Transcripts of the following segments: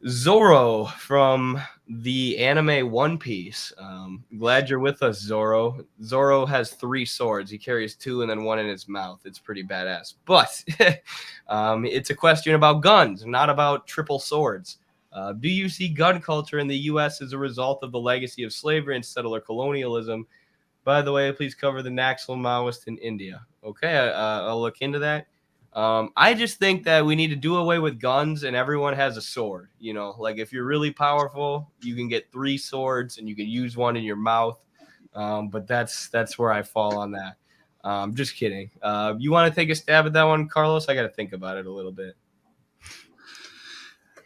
Zoro from the anime One Piece. Glad you're with us, Zoro. Zoro has three swords. He carries two and then one in his mouth. It's pretty badass. But it's a question about guns, not about triple swords. Do you see gun culture in the U.S. as a result of the legacy of slavery and settler colonialism? By the way, please cover the Naxal Maoist in India. Okay, I'll look into that. I just think that we need to do away with guns and everyone has a sword. You know, like if you're really powerful, you can get three swords and you can use one in your mouth. But that's where I fall on that. Just kidding. You want to take a stab at that one, Carlos? I got to think about it a little bit.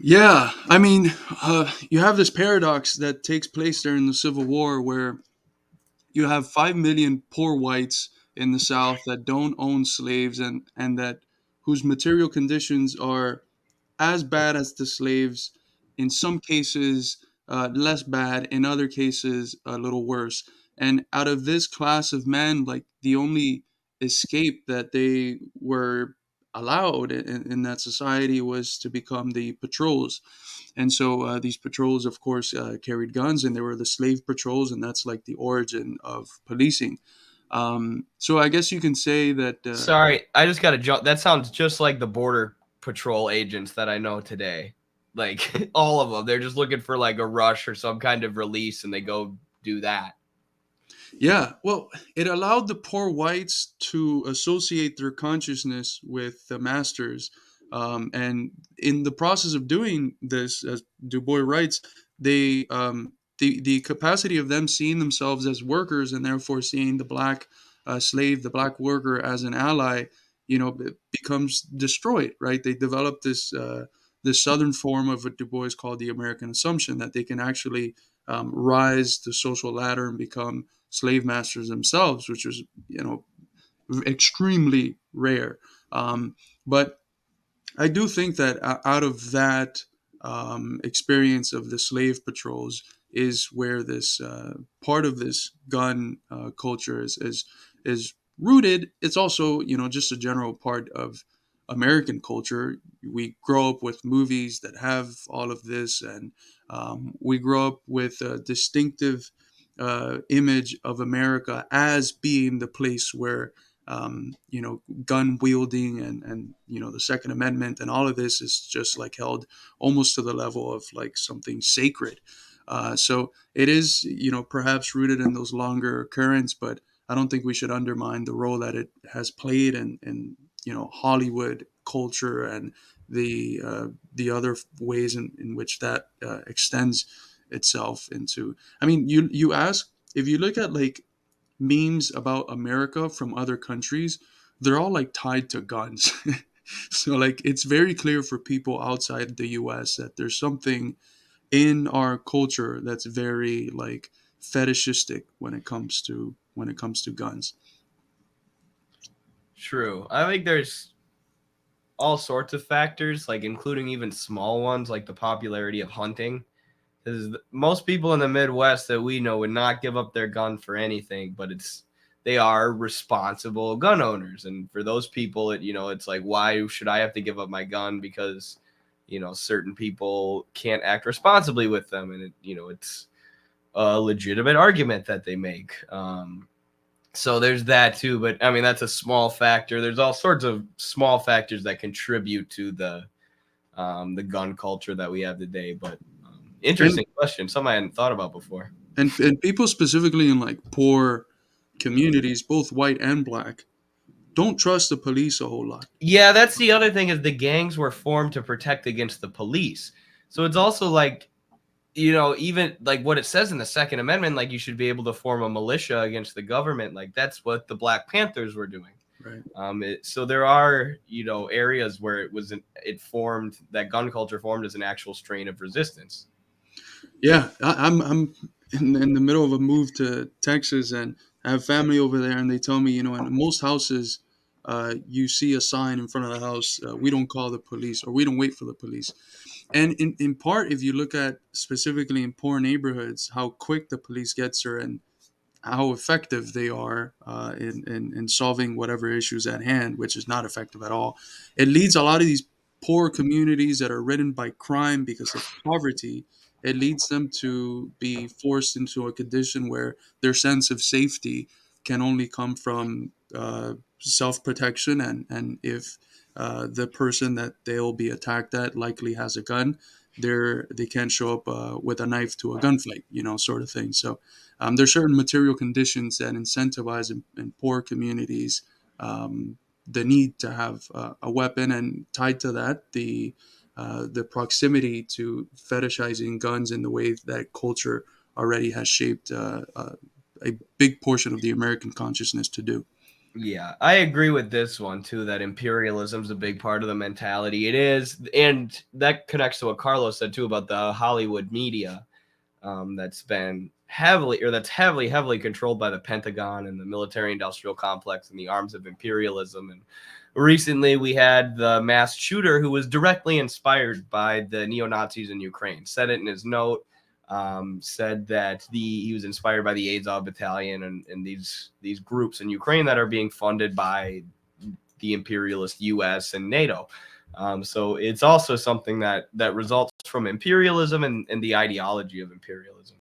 Yeah, I mean, you have this paradox that takes place during the Civil War where you have 5 million poor whites in the South that don't own slaves and that whose material conditions are as bad as the slaves, in some cases less bad, in other cases a little worse. And out of this class of men, like the only escape that they were allowed in that society was to become the patrols. And so these patrols, of course, carried guns, and they were the slave patrols, and that's like the origin of policing. So I guess you can say that. Sorry, I just got to jump. That sounds just like the border patrol agents that I know today. Like all of them, they're just looking for like a rush or some kind of release, and they go do that. Yeah, well, it allowed the poor whites to associate their consciousness with the masters. And in the process of doing this, as Du Bois writes, the capacity of them seeing themselves as workers and therefore seeing the black slave, the black worker as an ally, it becomes destroyed, right? They develop this southern form of what Du Bois called the American assumption that they can actually rise the social ladder and become slave masters themselves, which was extremely rare. But I do think that out of that experience of the slave patrols is where this part of this gun culture is rooted. It's also just a general part of American culture. We grow up with movies that have all of this, and we grow up with a distinctive image of America as being the place where gun wielding and the Second Amendment and all of this is just like held almost to the level of like something sacred. So it is, perhaps rooted in those longer currents, but I don't think we should undermine the role that it has played in Hollywood culture and the other ways in which that extends itself into. I mean, you ask, if you look at like memes about America from other countries, they're all like tied to guns. So like it's very clear for people outside the US that there's something in our culture that's very like fetishistic when it comes to guns. True. I think there's all sorts of factors, like including even small ones, like the popularity of hunting. Because most people in the Midwest that we know would not give up their gun for anything, but they are responsible gun owners, and for those people, it's like, why should I have to give up my gun because certain people can't act responsibly with them, and it's a legitimate argument that they make. So there's that too, but I mean that's a small factor. There's all sorts of small factors that contribute to the gun culture that we have today. But And interesting question, something I hadn't thought about before. and people specifically in like poor communities, both white and black, don't trust the police a whole lot. Yeah, that's the other thing is the gangs were formed to protect against the police. So it's also like, even like what it says in the Second Amendment, like you should be able to form a militia against the government. Like that's what the Black Panthers were doing. Right. So there are, areas where it formed, that gun culture formed as an actual strain of resistance. Yeah, I'm in the middle of a move to Texas, and I have family over there, and they tell me, in most houses, you see a sign in front of the house, we don't call the police, or we don't wait for the police. And in part, if you look at specifically in poor neighborhoods, how quick the police gets there and how effective they are in solving whatever issues at hand, which is not effective at all. It leads a lot of these poor communities that are ridden by crime because of poverty, it leads them to be forced into a condition where their sense of safety can only come from self protection. And if the person that they'll be attacked at likely has a gun, they can't show up with a knife to a gunfight, sort of thing. So there's certain material conditions that incentivize in poor communities um, the need to have a weapon, and tied to that, the proximity to fetishizing guns in the way that culture already has shaped a big portion of the American consciousness to do. Yeah, I agree with this one too, that imperialism's a big part of the mentality. It is, and that connects to what Carlos said too about the Hollywood media, that's heavily controlled by the Pentagon and the military-industrial complex and the arms of imperialism. And recently, we had the mass shooter who was directly inspired by the neo-Nazis in Ukraine. Said it in his note. Said that he was inspired by the Azov Battalion and these groups in Ukraine that are being funded by the imperialist U.S. and NATO. So it's also something that results from imperialism and the ideology of imperialism.